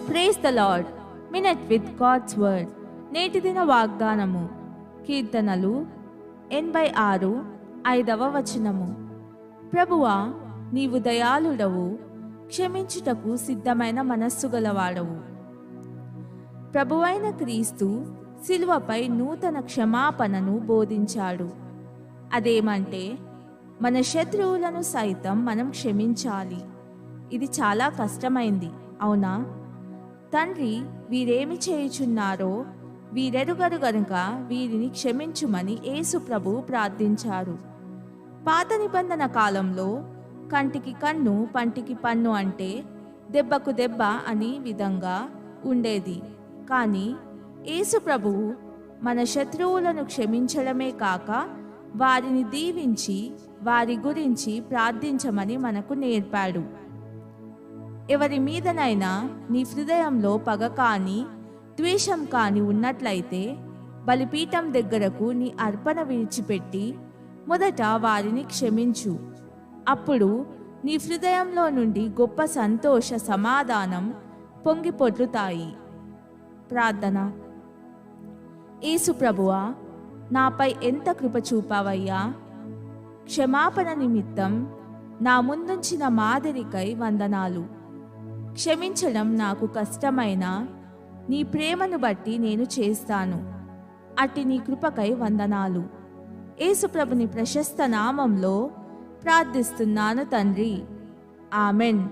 Praise the Lord. Minute with God's word. నేటి దిన వాగ్దానము. కీర్తనలు 86:5. ప్రభువా, నీవు దయాళుడవు, క్షమించుటకు సిద్ధమైన మనస్సు గలవాడవు. ప్రభువైన క్రీస్తు శిలువపై నూతన క్షమాపణను బోధించాడు. అదేమంటే మన శత్రువులను సైతం మనం క్షమించాలి. ఇది చాలా కష్టమైంది, అవునా? తండ్రి, వీరేమి చేయుచున్నారో వీరెరుగరు గనుక వీరిని క్షమించుమని యేసు ప్రభువు ప్రార్థించారు. పాత నిబంధన కాలంలో కంటికి కన్ను పంటికి పన్ను అంటే దెబ్బకు దెబ్బ అని విధంగా ఉండేది. కానీ యేసు ప్రభువు మన శత్రువులను క్షమించడమే కాక వారిని దీవించి వారి గురించి ప్రార్థించమని మనకు నేర్పాడు. ఎవరి మీదనైనా నీ హృదయంలో పగ కానీ ద్వేషం కానీ ఉన్నట్లయితే బలిపీఠం దగ్గరకు నీ అర్పణ విడిచిపెట్టి మొదట వారిని క్షమించు. అప్పుడు నీ హృదయంలో నుండి గొప్ప సంతోష సమాధానం పొంగి పొర్లుతాయి. ప్రార్థన. యేసు ప్రభువా, నాపై ఎంత కృప చూపావయ్యా. క్షమాపణ నిమిత్తం నా ముందుంచిన మాదిరికై వందనాలు. క్షమించడం నాకు కష్టమైనా నీ ప్రేమను బట్టి నేను చేస్తాను. అట్టి నీ కృపకై వందనాలు. యేసు ప్రభుని ప్రశస్త నామంలో ప్రార్థిస్తున్నాను తండ్రి. ఆమెన్.